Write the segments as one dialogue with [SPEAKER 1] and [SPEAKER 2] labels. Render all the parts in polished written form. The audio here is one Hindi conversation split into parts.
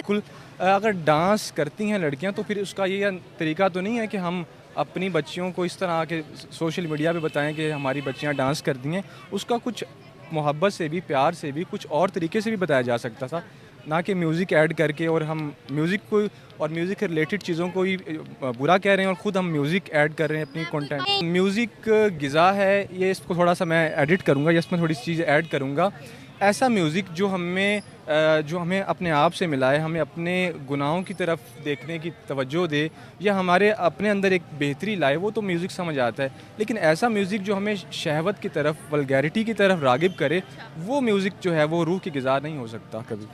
[SPEAKER 1] बिल्कुल। अगर डांस करती हैं लड़कियां तो फिर उसका ये तरीका तो नहीं है कि हम अपनी बच्चियों को इस तरह के सोशल मीडिया पे बताएं कि हमारी बच्चियां डांस करती हैं। उसका कुछ मोहब्बत से भी, प्यार से भी, कुछ और तरीके से भी बताया जा सकता था, ना कि म्यूज़िक ऐड करके। और हम म्यूज़िक को और म्यूज़िक के रिलेटेड चीज़ों को ही बुरा कह रहे हैं और ख़ुद हम म्यूज़िक ऐड कर रहे हैं अपनी कंटेंट। म्यूज़िक ग़िज़ा है, ये इसको थोड़ा सा मैं एडिट करूँगा या इसमें थोड़ी सी चीज़ें ऐड करूँगा। ऐसा म्यूज़िक जो हमें अपने आप से मिलाए, हमें अपने गुनाहों की तरफ देखने की तवज्जो दे या हमारे अपने अंदर एक बेहतरी लाए, वो तो म्यूज़िक समझ आता है। लेकिन ऐसा म्यूज़िक जो हमें शहवत की तरफ, वल्गैरिटी की तरफ राग़िब करे, वो म्यूज़िक जो है वो रूह की ग़िज़ा नहीं हो सकता कभी।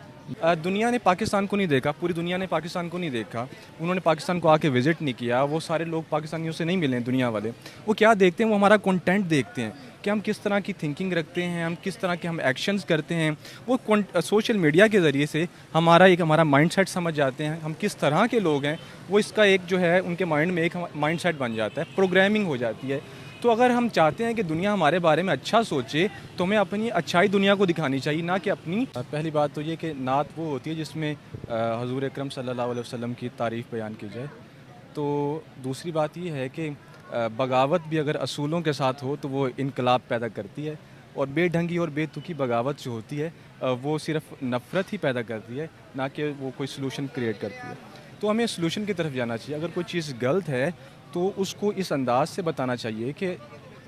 [SPEAKER 1] दुनिया ने पाकिस्तान को नहीं देखा, पूरी दुनिया ने पाकिस्तान को नहीं देखा। उन्होंने पाकिस्तान को आके विज़िट नहीं किया, वो सारे लोग पाकिस्तानियों से नहीं मिले हैं दुनिया वाले। वो क्या देखते हैं? वो हमारा कंटेंट देखते हैं कि हम किस तरह की थिंकिंग रखते हैं, हम किस तरह के हम एक्शंस करते हैं। वो सोशल मीडिया के ज़रिए से हमारा माइंडसेट समझ जाते हैं, हम किस तरह के लोग हैं। वो इसका एक जो है उनके माइंड में एक माइंडसेट बन जाता है, प्रोग्रामिंग हो जाती है। तो अगर हम चाहते हैं कि दुनिया हमारे बारे में अच्छा सोचे तो हमें अपनी अच्छाई दुनिया को दिखानी चाहिए, ना कि अपनी। पहली बात तो ये कि नात वो होती है जिसमें हज़ूर अकरम सल्लल्लाहु अलैहि वसल्लम की तारीफ़ बयान की जाए। तो दूसरी बात ये है कि बगावत भी अगर असूलों के साथ हो तो वो इनकलाब पैदा करती है, और बेढंगी और बेतुकी बगावत जो होती है वो सिर्फ़ नफ़रत ही पैदा करती है, ना कि वो कोई सलूशन क्रिएट करती है। तो हमें सलूशन की तरफ जाना चाहिए। अगर कोई चीज़ गलत है तो उसको इस अंदाज़ से बताना चाहिए कि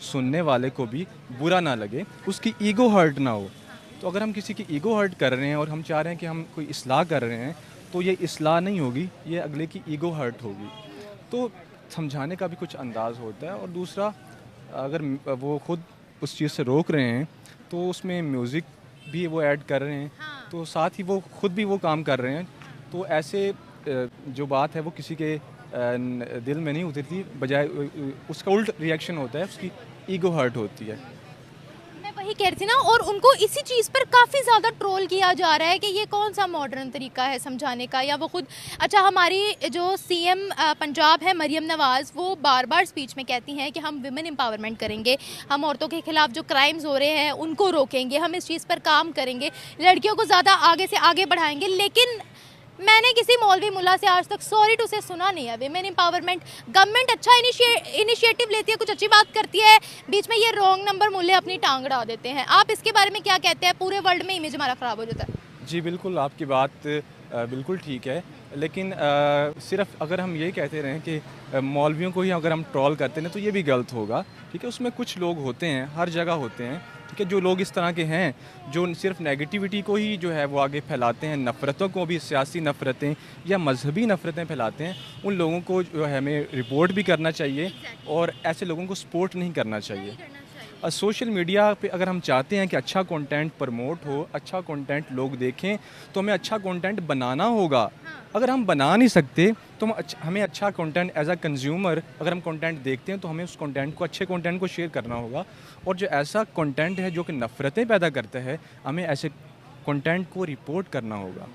[SPEAKER 1] सुनने वाले को भी बुरा ना लगे, उसकी ईगो हर्ट ना हो। तो अगर हम किसी की ईगो हर्ट कर रहे हैं और हम चाह रहे हैं कि हम कोई इस्लाह कर रहे हैं, तो ये इस्लाह नहीं होगी, ये अगले की ईगो हर्ट होगी। तो समझाने का भी कुछ अंदाज़ होता है। और दूसरा, अगर वो ख़ुद उस चीज़ से रोक रहे हैं तो उसमें म्यूज़िक भी वो ऐड कर रहे हैं, तो साथ ही वो ख़ुद भी वो काम कर रहे हैं। तो ऐसे जो बात है वो किसी के दिल में नहीं उतरती, बजाय उसका उल्ट रिएक्शन होता है, उसकी ईगो हर्ट होती है।
[SPEAKER 2] मैं वही कह रही थी ना, और उनको इसी चीज़ पर काफ़ी ज़्यादा ट्रोल किया जा रहा है कि ये कौन सा मॉडर्न तरीका है समझाने का। या वो खुद, अच्छा, हमारी जो सीएम पंजाब है मरियम नवाज़, वो बार बार स्पीच में कहती हैं कि हम विमेन एम्पावरमेंट करेंगे, हम औरतों के खिलाफ जो क्राइम्स हो रहे हैं उनको रोकेंगे, हम इस चीज़ पर काम करेंगे, लड़कियों को ज़्यादा आगे से आगे बढ़ाएंगे। लेकिन मैंने किसी मौलवी मुल्ला से आज तक सॉरी टू से सुना नहीं है विमेन एम्पावरमेंट। गवर्नमेंट अच्छा इनिशिएटिव लेती है, कुछ अच्छी बात करती है, बीच में ये रॉन्ग नंबर मुल्ले अपनी टांग अड़ा देते हैं। आप इसके बारे में क्या कहते हैं? पूरे वर्ल्ड में इमेज हमारा ख़राब हो जाता है।
[SPEAKER 1] जी बिल्कुल, आपकी बात बिल्कुल ठीक है। लेकिन सिर्फ़ अगर हम ये कहते रहें कि मौलवियों को ही अगर हम ट्रोल करते हैं तो ये भी गलत होगा। ठीक है, उसमें कुछ लोग होते हैं, हर जगह होते हैं, ठीक है, जो लोग इस तरह के हैं, जो सिर्फ़ नेगेटिविटी को ही जो है वो आगे फैलाते हैं, नफ़रतों को भी, सियासी नफ़रतें या मजहबी नफ़रतें फैलाते हैं। उन लोगों को जो है हमें रिपोर्ट भी करना चाहिए और ऐसे लोगों को सपोर्ट नहीं करना चाहिए। सोशल मीडिया पे अगर हम चाहते हैं कि अच्छा कंटेंट प्रमोट हो, अच्छा कंटेंट लोग देखें, तो हमें अच्छा कंटेंट बनाना होगा। अगर हम बना नहीं सकते तो हमें अच्छा कंटेंट एज अ कंज्यूमर, अगर हम कंटेंट देखते हैं तो हमें उस कंटेंट को, अच्छे कंटेंट को शेयर करना होगा। और जो ऐसा कंटेंट है जो कि नफ़रतें पैदा करता है, हमें ऐसे कंटेंट को रिपोर्ट करना होगा।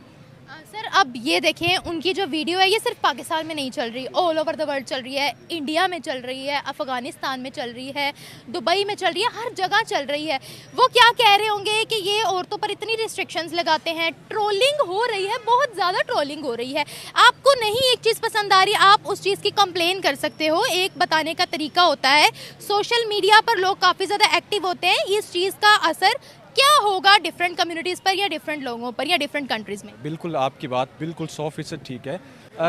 [SPEAKER 2] सर, अब ये देखें, उनकी जो वीडियो है ये सिर्फ पाकिस्तान में नहीं चल रही, ऑल ओवर द वर्ल्ड चल रही है। इंडिया में चल रही है, अफ़गानिस्तान में चल रही है, दुबई में चल रही है, हर जगह चल रही है। वो क्या कह रहे होंगे कि ये औरतों पर इतनी रिस्ट्रिक्शंस लगाते हैं, ट्रोलिंग हो रही है, बहुत ज़्यादा ट्रोलिंग हो रही है। आपको नहीं एक चीज़ पसंद आ रही, आप उस चीज़ की कंप्लेन कर सकते हो। एक बताने का तरीका होता है। सोशल मीडिया पर लोग काफ़ी ज़्यादा एक्टिव होते हैं, इस चीज़ का असर क्या होगा डिफरेंट कम्युनिटीज़ पर या डिफरेंट लोगों पर या डिफरेंट कंट्रीज़ में?
[SPEAKER 1] बिल्कुल, आपकी बात बिल्कुल 100% ठीक है।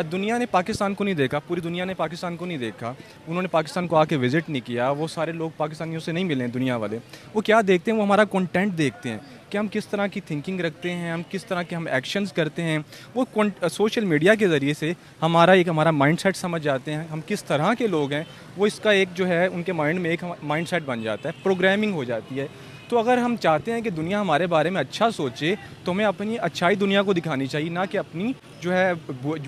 [SPEAKER 1] दुनिया ने पाकिस्तान को नहीं देखा, पूरी दुनिया ने पाकिस्तान को नहीं देखा। उन्होंने पाकिस्तान को आके विज़िट नहीं किया, वो सारे लोग पाकिस्तानियों से नहीं मिले हैं दुनिया वाले। वो क्या देखते हैं? वो हमारा कंटेंट देखते हैं कि हम किस तरह की थिंकिंग रखते हैं, हम किस तरह के हम एक्शंस करते हैं। वो सोशल मीडिया के ज़रिए से हमारा माइंडसेट समझ जाते हैं, हम किस तरह के लोग हैं। वो इसका एक जो है उनके माइंड में एक माइंडसेट बन जाता है, प्रोग्रामिंग हो जाती है। तो अगर हम चाहते हैं कि दुनिया हमारे बारे में अच्छा सोचे तो हमें अपनी अच्छाई दुनिया को दिखानी चाहिए, ना कि अपनी जो है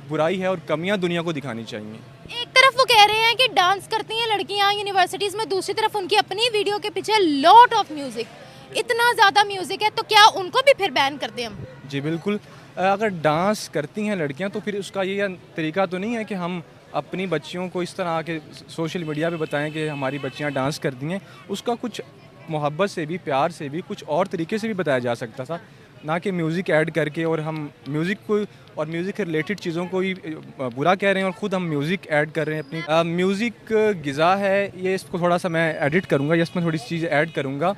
[SPEAKER 1] बुराई है और कमियां दुनिया को दिखानी चाहिए।
[SPEAKER 2] एक तरफ वो कह रहे हैं कि डांस करती हैं लड़कियां यूनिवर्सिटीज़ में, दूसरी तरफ उनकी अपनी वीडियो के पीछे लॉट ऑफ म्यूज़िक, इतना ज़्यादा म्यूज़िक है, तो क्या उनको भी फिर बैन कर दें हम?
[SPEAKER 1] जी बिल्कुल। अगर डांस करती हैं लड़कियां तो फिर उसका ये तरीका तो नहीं है कि हम अपनी बच्चियों को इस तरह के सोशल मीडिया पे बताएं कि हमारी बच्चियां डांस करती हैं। उसका कुछ मोहब्बत से भी, प्यार से भी, कुछ और तरीके से भी बताया जा सकता था, ना कि म्यूज़िक ऐड करके और हम म्यूज़िक को और म्यूज़िक से रिलेटेड चीज़ों को ही बुरा कह रहे हैं और ख़ुद हम म्यूज़िक ऐड कर रहे हैं अपनी। म्यूज़िक ग़िज़ा है, ये इसको थोड़ा सा मैं एडिट करूँगा या इसमें थोड़ी सी चीज़ ऐड करूँगा।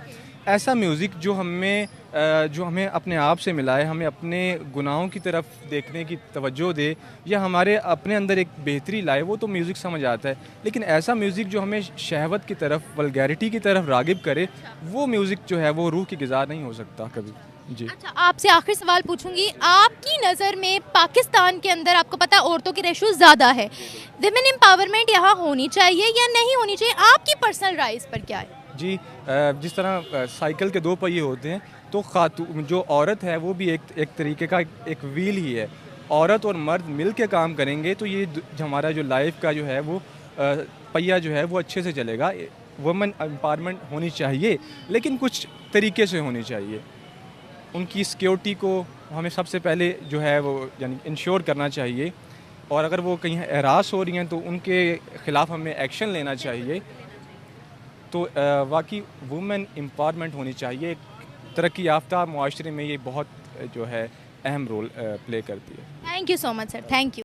[SPEAKER 1] ऐसा म्यूज़िक जो हमें अपने आप से मिलाए, हमें अपने गुनाहों की तरफ देखने की तवज्जो दे या हमारे अपने अंदर एक बेहतरी लाए, वो तो म्यूज़िक समझ आता है। लेकिन ऐसा म्यूज़िक जो हमें शहवत की तरफ, वल्गैरिटी की तरफ राग़िब करे, वो म्यूज़िक जो है वो रूह की ग़िज़ा नहीं हो सकता कभी। जी।
[SPEAKER 2] अच्छा, आपसे आखिरी सवाल पूछूंगी, आपकी नज़र में पाकिस्तान के अंदर आपको पता है औरतों की रेशो ज़्यादा है, विमेन एम्पावरमेंट यहाँ होनी चाहिए या नहीं होनी चाहिए, आपकी पर्सनल राय इस पर क्या है?
[SPEAKER 1] जी, जिस तरह साइकिल के दो पहिए होते हैं, तो खातून जो औरत है वो भी एक तरीके का एक व्हील ही है। औरत और मर्द मिल के काम करेंगे तो ये हमारा जो लाइफ का जो है वो पहिया जो है वो अच्छे से चलेगा। वुमेन एम्पावरमेंट होनी चाहिए, लेकिन कुछ तरीके से होनी चाहिए। उनकी सिक्योरिटी को हमें सबसे पहले जो है वो यानी इंश्योर करना चाहिए, और अगर वो कहीं हरास हो रही हैं तो उनके ख़िलाफ़ हमें एक्शन लेना चाहिए। तो वाकई वुमेन एम्पावरमेंट होनी चाहिए। तरक्की याफ्ता मुआशरे में ये बहुत जो है अहम रोल प्ले करती है।
[SPEAKER 2] Thank you so much sir, thank you.